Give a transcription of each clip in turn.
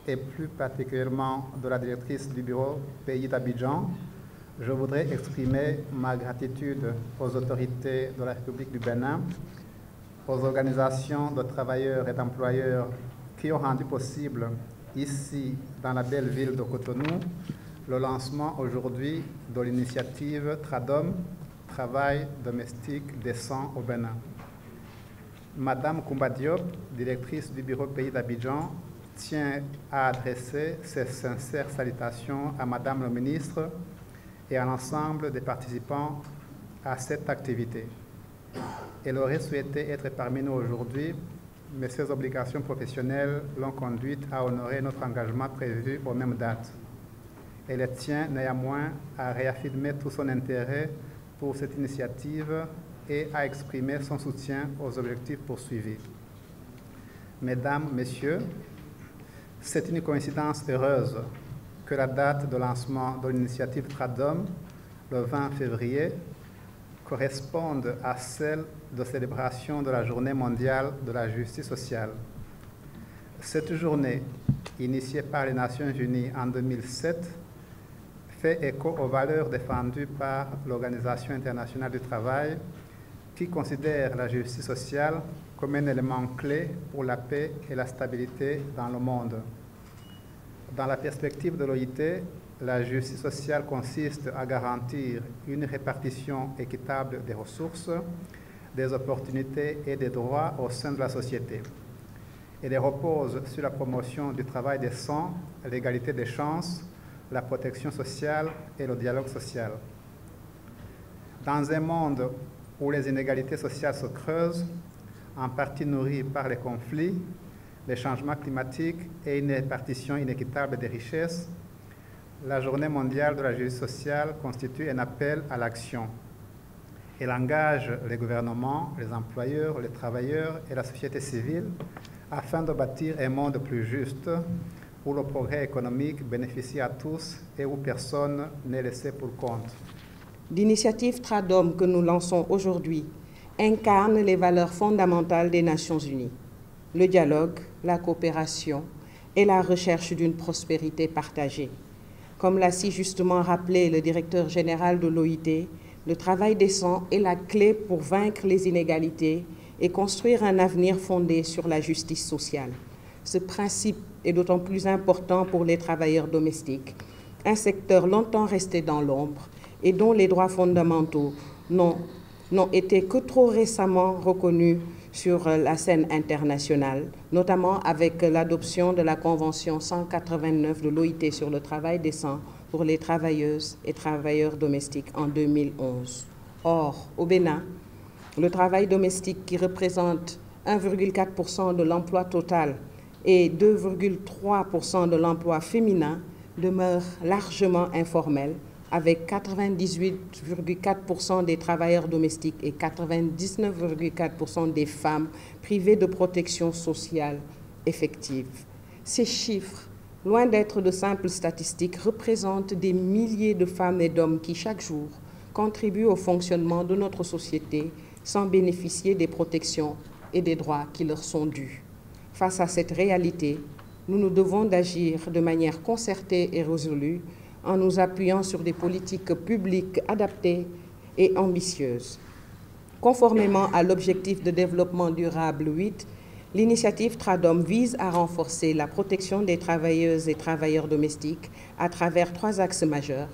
et plus particulièrement de la directrice du bureau Pays d'Abidjan, je voudrais exprimer ma gratitude aux autorités de la République du Bénin, aux organisations de travailleurs et d'employeurs qui ont rendu possible, ici, dans la belle ville de Cotonou, le lancement aujourd'hui de l'initiative TRADOM, Travail domestique décent au Bénin. Madame Koumba Diop, directrice du bureau Pays d'Abidjan, tient à adresser ses sincères salutations à Madame le ministre et à l'ensemble des participants à cette activité. Elle aurait souhaité être parmi nous aujourd'hui, mais ses obligations professionnelles l'ont conduite à honorer notre engagement prévu aux mêmes dates. Elle tient néanmoins à réaffirmer tout son intérêt pour cette initiative et à exprimer son soutien aux objectifs poursuivis. Mesdames, Messieurs, c'est une coïncidence heureuse que la date de lancement de l'initiative TRADOM, le 20 février, corresponde à celle de célébration de la Journée mondiale de la justice sociale. Cette journée, initiée par les Nations Unies en 2007, fait écho aux valeurs défendues par l'Organisation internationale du travail, qui considère la justice sociale comme un élément clé pour la paix et la stabilité dans le monde. Dans la perspective de l'OIT, la justice sociale consiste à garantir une répartition équitable des ressources, des opportunités et des droits au sein de la société. Elle repose sur la promotion du travail décent, l'égalité des chances, la protection sociale et le dialogue social. Dans un monde où les inégalités sociales se creusent, en partie nourries par les conflits, les changements climatiques et une répartition inéquitable des richesses, la Journée mondiale de la justice sociale constitue un appel à l'action. Elle engage les gouvernements, les employeurs, les travailleurs et la société civile afin de bâtir un monde plus juste où le progrès économique bénéficie à tous et où personne n'est laissé pour compte. L'initiative TRADOM que nous lançons aujourd'hui incarne les valeurs fondamentales des Nations Unies, le dialogue, la coopération et la recherche d'une prospérité partagée. Comme l'a si justement rappelé le directeur général de l'OIT, le travail décent est la clé pour vaincre les inégalités et construire un avenir fondé sur la justice sociale. Ce principe est d'autant plus important pour les travailleurs domestiques, un secteur longtemps resté dans l'ombre et dont les droits fondamentaux n'ont été que trop récemment reconnus sur la scène internationale, notamment avec l'adoption de la Convention 189 de l'OIT sur le travail décent pour les travailleuses et travailleurs domestiques en 2011. Or, au Bénin, le travail domestique qui représente 1,4% de l'emploi total et 2,3% de l'emploi féminin demeure largement informel, avec 98,4% des travailleurs domestiques et 99,4% des femmes privées de protection sociale effective. Ces chiffres, loin d'être de simples statistiques, représentent des milliers de femmes et d'hommes qui, chaque jour, contribuent au fonctionnement de notre société sans bénéficier des protections et des droits qui leur sont dus. Face à cette réalité, nous nous devons d'agir de manière concertée et résolue en nous appuyant sur des politiques publiques adaptées et ambitieuses. Conformément à l'objectif de développement durable 8, l'initiative TRADOM vise à renforcer la protection des travailleuses et travailleurs domestiques à travers 3 axes majeurs: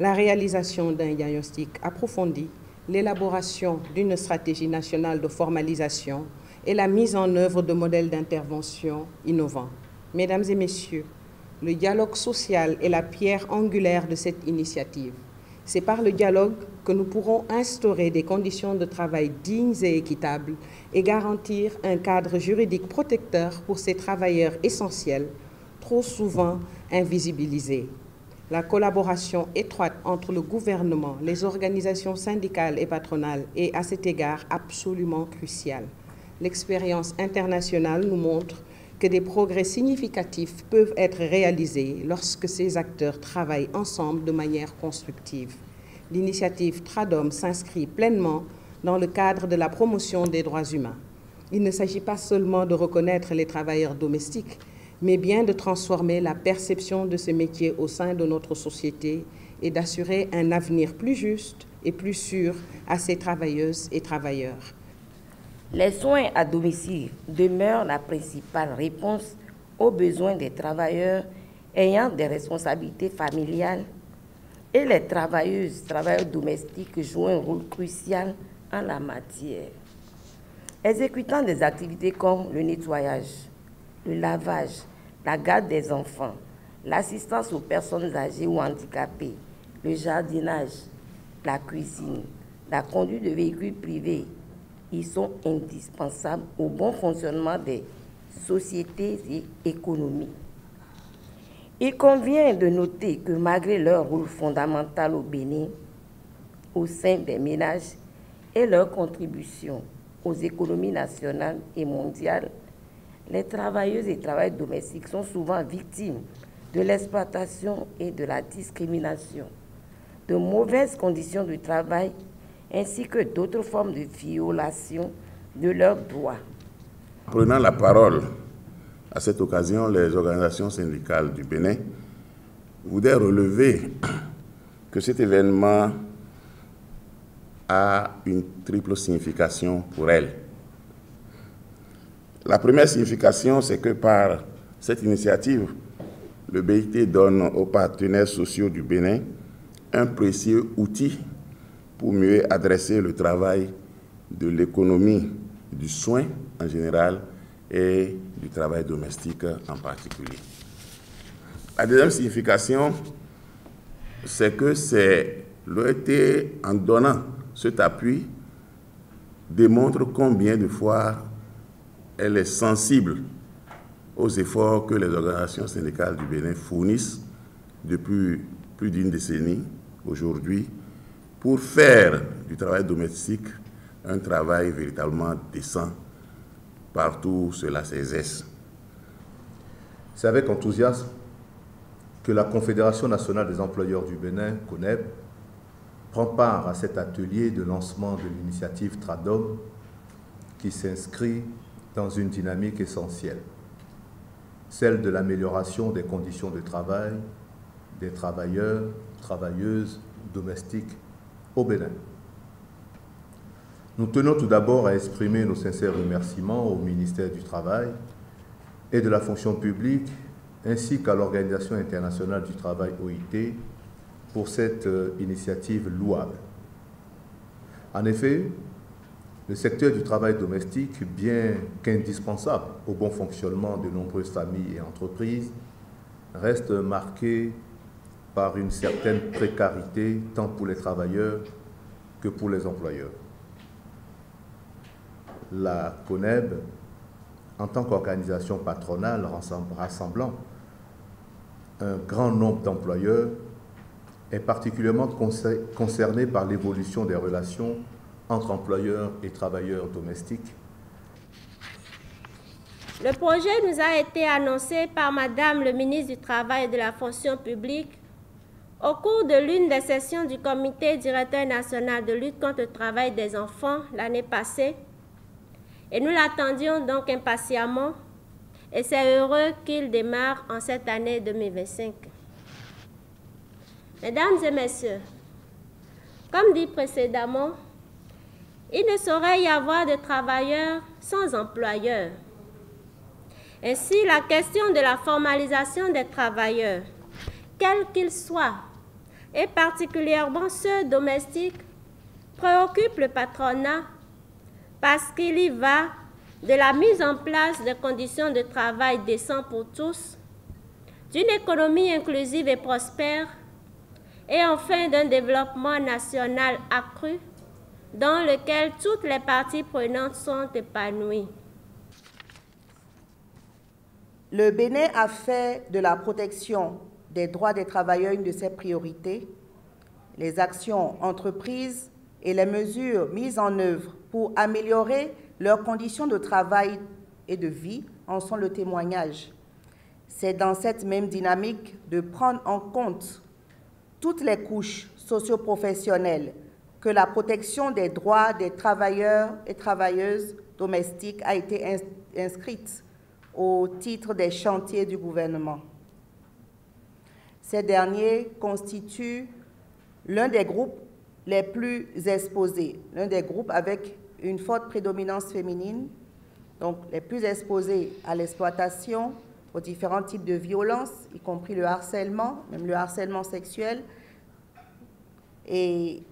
la réalisation d'un diagnostic approfondi, l'élaboration d'une stratégie nationale de formalisation et la mise en œuvre de modèles d'intervention innovants. Mesdames et messieurs, le dialogue social est la pierre angulaire de cette initiative. C'est par le dialogue que nous pourrons instaurer des conditions de travail dignes et équitables et garantir un cadre juridique protecteur pour ces travailleurs essentiels, trop souvent invisibilisés. La collaboration étroite entre le gouvernement, les organisations syndicales et patronales est à cet égard absolument cruciale. L'expérience internationale nous montre que des progrès significatifs peuvent être réalisés lorsque ces acteurs travaillent ensemble de manière constructive. L'initiative TRADOM s'inscrit pleinement dans le cadre de la promotion des droits humains. Il ne s'agit pas seulement de reconnaître les travailleurs domestiques, mais bien de transformer la perception de ce métier au sein de notre société et d'assurer un avenir plus juste et plus sûr à ces travailleuses et travailleurs. Les soins à domicile demeurent la principale réponse aux besoins des travailleurs ayant des responsabilités familiales et les travailleurs domestiques jouent un rôle crucial en la matière. Exécutant des activités comme le nettoyage, le lavage, la garde des enfants, l'assistance aux personnes âgées ou handicapées, le jardinage, la cuisine, la conduite de véhicules privés, ils sont indispensables au bon fonctionnement des sociétés et économies. Il convient de noter que malgré leur rôle fondamental au Bénin, au sein des ménages et leur contribution aux économies nationales et mondiales, les travailleuses et travailleurs domestiques sont souvent victimes de l'exploitation et de la discrimination, de mauvaises conditions de travail, ainsi que d'autres formes de violation de leurs droits. Prenant la parole à cette occasion, les organisations syndicales du Bénin voudraient relever que cet événement a une triple signification pour elles. La première signification, c'est que par cette initiative, le BIT donne aux partenaires sociaux du Bénin un précieux outil pour mieux adresser le travail de l'économie du soin en général et du travail domestique en particulier. La deuxième signification, c'est que l'OIT, en donnant cet appui, démontre combien de fois elle est sensible aux efforts que les organisations syndicales du Bénin fournissent depuis plus d'une décennie aujourd'hui pour faire du travail domestique un travail véritablement décent partout où cela s'exerce. C'est avec enthousiasme que la Confédération nationale des employeurs du Bénin, CONEB, prend part à cet atelier de lancement de l'initiative TRADOM qui s'inscrit dans une dynamique essentielle, celle de l'amélioration des conditions de travail des travailleurs, travailleuses, domestiques au Bénin. Nous tenons tout d'abord à exprimer nos sincères remerciements au ministère du Travail et de la fonction publique ainsi qu'à l'Organisation internationale du travail OIT pour cette initiative louable. En effet, le secteur du travail domestique, bien qu'indispensable au bon fonctionnement de nombreuses familles et entreprises, reste marqué par une certaine précarité tant pour les travailleurs que pour les employeurs. La CONEB, en tant qu'organisation patronale rassemblant un grand nombre d'employeurs, est particulièrement concernée par l'évolution des relations entre employeurs et travailleurs domestiques. Le projet nous a été annoncé par Madame le ministre du Travail et de la fonction publique au cours de l'une des sessions du Comité directeur national de lutte contre le travail des enfants l'année passée. Et nous l'attendions donc impatiemment et c'est heureux qu'il démarre en cette année 2025. Mesdames et messieurs, comme dit précédemment, il ne saurait y avoir de travailleurs sans employeurs. Ainsi, la question de la formalisation des travailleurs, quels qu'ils soient, et particulièrement ceux domestiques, préoccupe le patronat parce qu'il y va de la mise en place de conditions de travail décentes pour tous, d'une économie inclusive et prospère, et enfin d'un développement national accru dans lequel toutes les parties prenantes sont épanouies. Le Bénin a fait de la protection des droits des travailleurs une de ses priorités. Les actions entreprises et les mesures mises en œuvre pour améliorer leurs conditions de travail et de vie en sont le témoignage. C'est dans cette même dynamique de prendre en compte toutes les couches socio-professionnelles que la protection des droits des travailleurs et travailleuses domestiques a été inscrite au titre des chantiers du gouvernement. Ces derniers constituent l'un des groupes les plus exposés, l'un des groupes avec une forte prédominance féminine, donc les plus exposés à l'exploitation, aux différents types de violences, y compris le harcèlement, même le harcèlement sexuel, et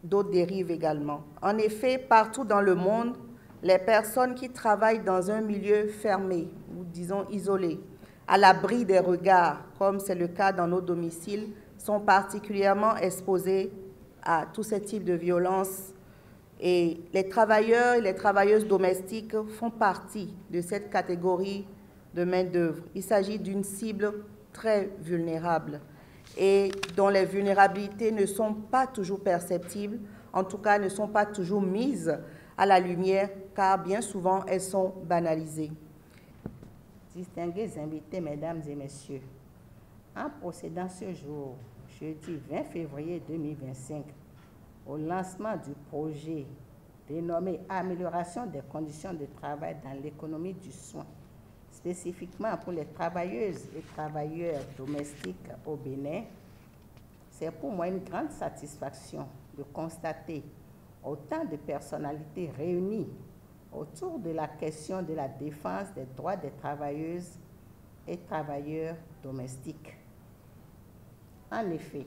d'autres dérives également. En effet, partout dans le monde, les personnes qui travaillent dans un milieu fermé, ou disons isolé, à l'abri des regards, comme c'est le cas dans nos domiciles, sont particulièrement exposées à tous ces types de violences. Et les travailleurs et les travailleuses domestiques font partie de cette catégorie de main-d'œuvre. Il s'agit d'une cible très vulnérable et dont les vulnérabilités ne sont pas toujours perceptibles, en tout cas ne sont pas toujours mises à la lumière, car bien souvent elles sont banalisées. Distingués invités, mesdames et messieurs, en procédant ce jour, jeudi 20 février 2025, au lancement du projet dénommé « Amélioration des conditions de travail dans l'économie du soin », spécifiquement pour les travailleuses et travailleurs domestiques au Bénin, c'est pour moi une grande satisfaction de constater autant de personnalités réunies autour de la question de la défense des droits des travailleuses et travailleurs domestiques. En effet,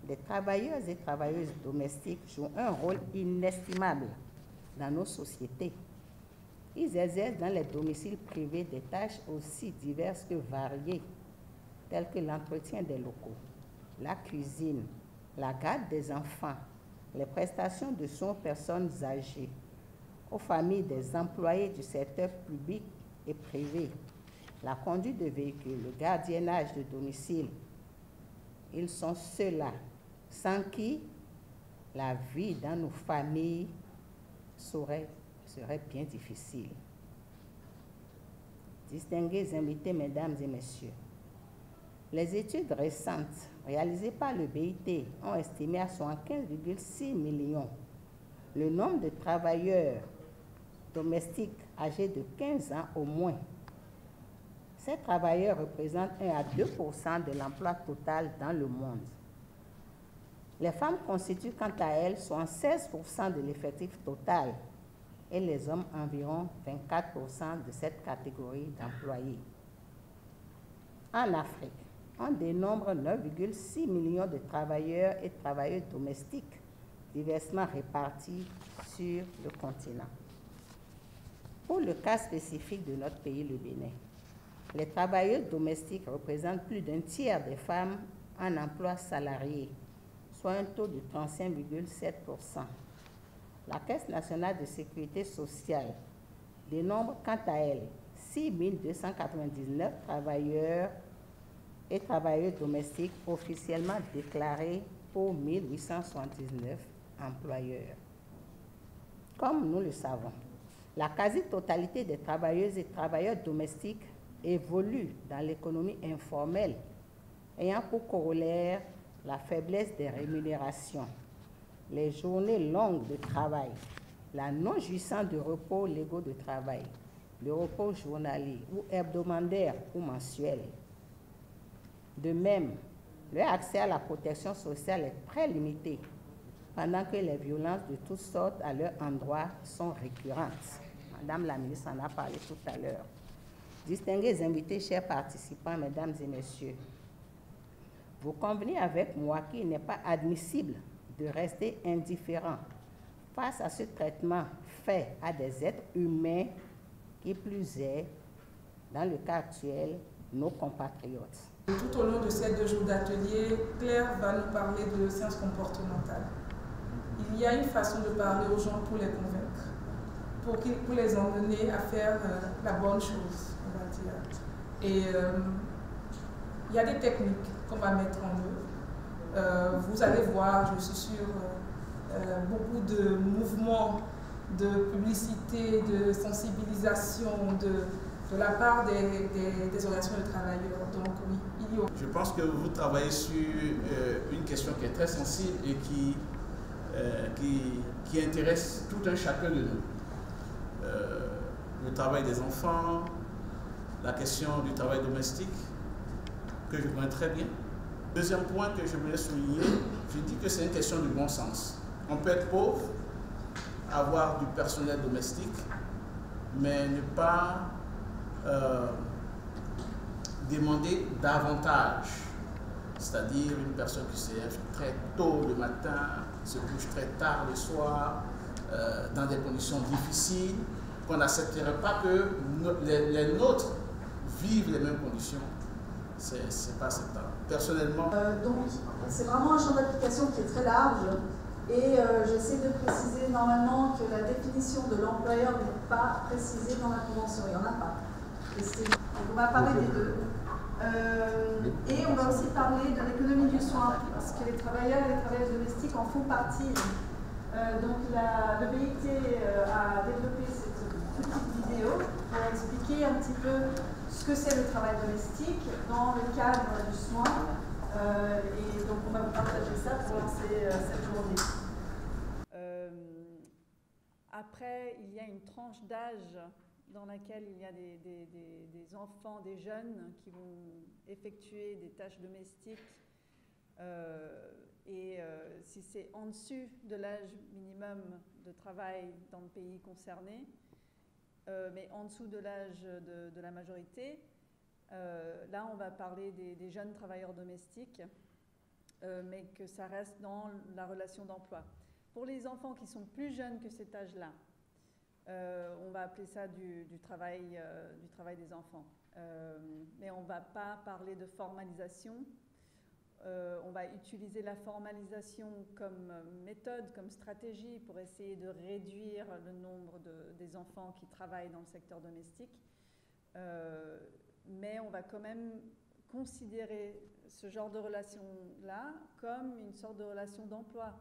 les travailleuses et travailleuses domestiques jouent un rôle inestimable dans nos sociétés. Ils exercent dans les domiciles privés des tâches aussi diverses que variées, telles que l'entretien des locaux, la cuisine, la garde des enfants, les prestations de soins aux personnes âgées, aux familles des employés du secteur public et privé, la conduite de véhicules, le gardiennage de domicile. Ils sont ceux-là sans qui la vie dans nos familles serait bien difficile. Distingués invités, mesdames et messieurs, les études récentes réalisées par le BIT ont estimé à 75,6 millions le nombre de travailleurs domestiques âgés de 15 ans au moins. Ces travailleurs représentent 1 à 2% de l'emploi total dans le monde. Les femmes constituent quant à elles 76% de l'effectif total et les hommes environ 24% de cette catégorie d'employés. En Afrique, on dénombre 9,6 millions de travailleurs et travailleuses domestiques diversement répartis sur le continent. Pour le cas spécifique de notre pays, le Bénin, les travailleuses domestiques représentent plus d'un tiers des femmes en emploi salarié, soit un taux de 35,7%. La Caisse nationale de sécurité sociale dénombre quant à elle 6 299 travailleurs et travailleuses domestiques officiellement déclarés pour 1 879 employeurs. Comme nous le savons, la quasi-totalité des travailleuses et travailleurs domestiques évoluent dans l'économie informelle, ayant pour corollaire la faiblesse des rémunérations, les journées longues de travail, la non-jouissance de repos légaux de travail, le repos journalier ou hebdomadaire ou mensuel. De même, leur accès à la protection sociale est très limité, pendant que les violences de toutes sortes à leur endroit sont récurrentes. Madame la ministre en a parlé tout à l'heure. Distingués invités, chers participants, mesdames et messieurs, vous convenez avec moi qu'il n'est pas admissible de rester indifférent face à ce traitement fait à des êtres humains, qui plus est, dans le cas actuel, nos compatriotes. Tout au long de ces 2 jours d'atelier, Claire va nous parler de sciences comportementales. Il y a une façon de parler aux gens pour les convaincre, pour les emmener à faire la bonne chose, on va dire. Et il y a des techniques qu'on va mettre en œuvre. Vous allez voir, je suis sûre, beaucoup de mouvements de publicité, de sensibilisation de la part des organisations de travailleurs. Donc oui, il y a... Je pense que vous travaillez sur une question qui est très sensible et qui intéresse tout un chacun de nous. Le travail des enfants, la question du travail domestique, que je connais très bien. Deuxième point que je voulais souligner, je dis que c'est une question de bon sens. On peut être pauvre, avoir du personnel domestique, mais ne pas demander davantage. C'est-à-dire une personne qui se lève très tôt le matin, se couche très tard le soir, dans des conditions difficiles, qu'on n'accepterait pas que les nôtres vivent les mêmes conditions. C'est pas acceptable. Personnellement. Donc, c'est vraiment un champ d'application qui est très large. Et j'essaie de préciser normalement que la définition de l'employeur n'est pas précisée dans la Convention. Il n'y en a pas. On va parler des deux. Et on va aussi parler de l'économie du soin, parce que les travailleurs et les travailleuses domestiques en font partie. Donc le BIT a développé cette petite vidéo pour expliquer un petit peu ce que c'est le travail domestique dans le cadre du soin. Et donc on va vous partager ça pour lancer cette journée. Après, il y a une tranche d'âge dans laquelle il y a des enfants, des jeunes qui vont effectuer des tâches domestiques. Si c'est en dessus de l'âge minimum de travail dans le pays concerné, mais en dessous de l'âge de la majorité, là on va parler des jeunes travailleurs domestiques, mais que ça reste dans la relation d'emploi. Pour les enfants qui sont plus jeunes que cet âge-là, on va appeler ça du travail des enfants. Mais on ne va pas parler de formalisation. On va utiliser la formalisation comme méthode, comme stratégie pour essayer de réduire le nombre des enfants qui travaillent dans le secteur domestique. Mais on va quand même considérer ce genre de relation-là comme une sorte de relation d'emploi.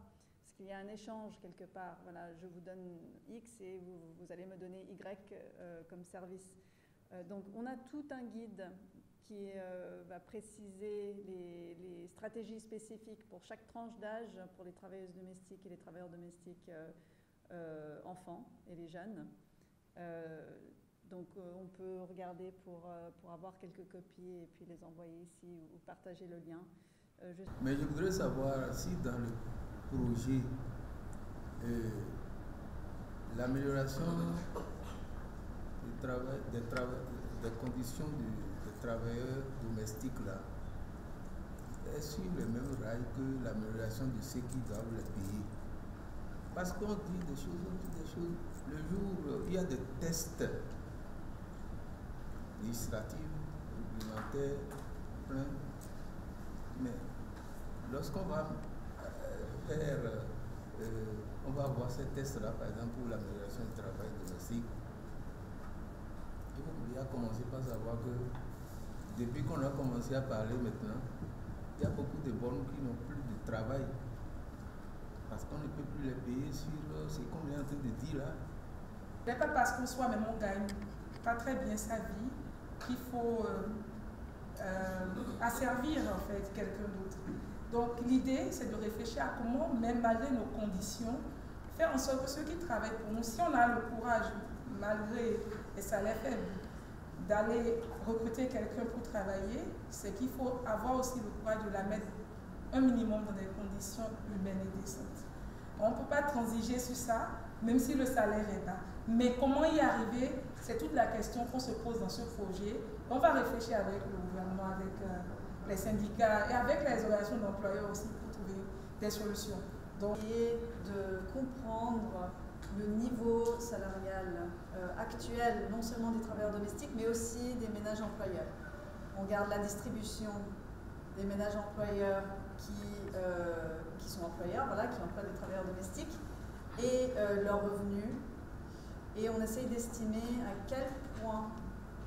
Parce qu'il y a un échange quelque part. Voilà, je vous donne X et vous allez me donner Y comme service. Donc on a tout un guide qui va préciser les stratégies spécifiques pour chaque tranche d'âge, pour les travailleuses domestiques et les travailleurs domestiques enfants et les jeunes. Donc on peut regarder pour avoir quelques copies et puis les envoyer ici ou partager le lien. Mais je voudrais savoir si dans le projet, l'amélioration des conditions des travailleurs domestiques là est sur le même rail que l'amélioration de ceux qui doivent les payer. Parce qu'on dit des choses, on dit des choses. Le jour où il y a des tests législatifs, réglementaires, plein, mais lorsqu'on va faire, on va avoir ces tests-là, par exemple, pour l'amélioration du travail domestique. Il faut bien commencer par savoir que depuis qu'on a commencé à parler maintenant, il y a beaucoup de bonnes qui n'ont plus de travail. Parce qu'on ne peut plus les payer sur ce qu'on est en train de dire là. Ce n'est pas parce qu'on soi-même on gagne pas très bien sa vie qu'il faut asservir en fait quelqu'un d'autre. Donc l'idée c'est de réfléchir à comment, même malgré nos conditions, faire en sorte que ceux qui travaillent pour nous, si on a le courage, malgré les salaires faibles, d'aller recruter quelqu'un pour travailler, c'est qu'il faut avoir aussi le courage de la mettre un minimum dans des conditions humaines et décentes. On ne peut pas transiger sur ça, même si le salaire est bas. Mais comment y arriver, c'est toute la question qu'on se pose dans ce projet. On va réfléchir avec le gouvernement, avec les syndicats et avec les organisations d'employeurs aussi pour trouver des solutions. Donc, et de comprendre le niveau salarial actuel, non seulement des travailleurs domestiques, mais aussi des ménages employeurs. On regarde la distribution des ménages employeurs qui sont employeurs, voilà, qui emploient des travailleurs domestiques, et leurs revenus. Et on essaye d'estimer à quel point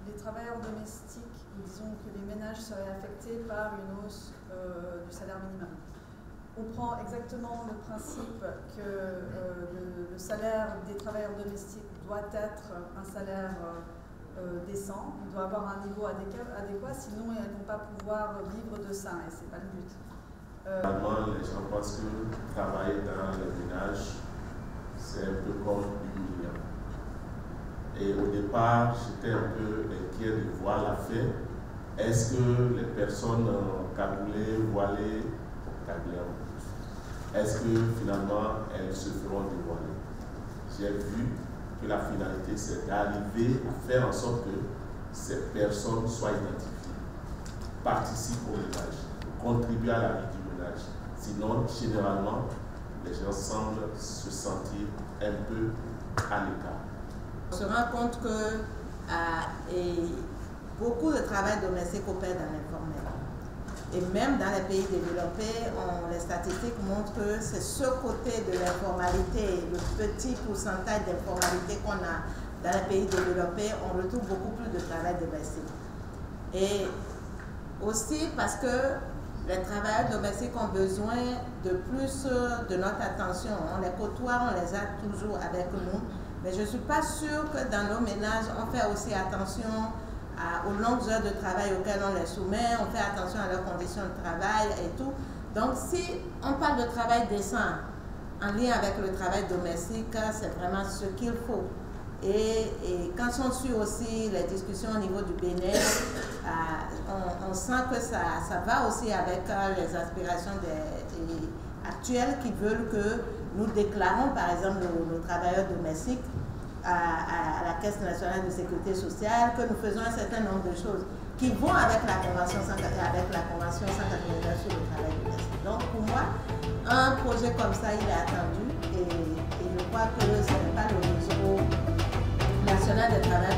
les travailleurs domestiques, disons que les ménages seraient affectés par une hausse du salaire minimum. On prend exactement le principe que le salaire des travailleurs domestiques doit être un salaire décent, il doit avoir un niveau adéquat, sinon elles ne vont pas pouvoir vivre de ça, et ce n'est pas le but. Normalement, les gens pensent que travailler dans les ménages, c'est un peu comme humiliant. Et au départ, j'étais un peu inquiet de voir l'affaire. Est-ce que les personnes cagoulées, voilées, est-ce que finalement elles se feront dévoiler? J'ai vu que la finalité c'est d'arriver à faire en sorte que ces personnes soient identifiées, participent au ménage, contribuent à la vie du ménage. Sinon, généralement, les gens semblent se sentir un peu à l'écart. On se rend compte que beaucoup de travail domestique opère dans l'informel. Et même dans les pays développés, les statistiques montrent que c'est ce côté de l'informalité, le petit pourcentage d'informalité qu'on a dans les pays développés, on retrouve beaucoup plus de travail domestique. Et aussi parce que les travailleurs domestiques ont besoin de plus de notre attention. On les côtoie, on les a toujours avec nous. Mais je ne suis pas sûre que dans nos ménages, on fait aussi attention aux longues heures de travail auxquelles on les soumet, on fait attention à leurs conditions de travail et tout. Donc si on parle de travail décent en lien avec le travail domestique, c'est vraiment ce qu'il faut. Et quand on suit aussi les discussions au niveau du Bénin, on sent que ça va aussi avec les aspirations actuelles qui veulent que nous déclarons par exemple nos travailleurs domestiques à la Caisse nationale de sécurité sociale, que nous faisons un certain nombre de choses qui vont avec la Convention 189 sur le travail domestique. Donc pour moi, un projet comme ça, il est attendu et je crois que ce n'est pas le réseau national de travail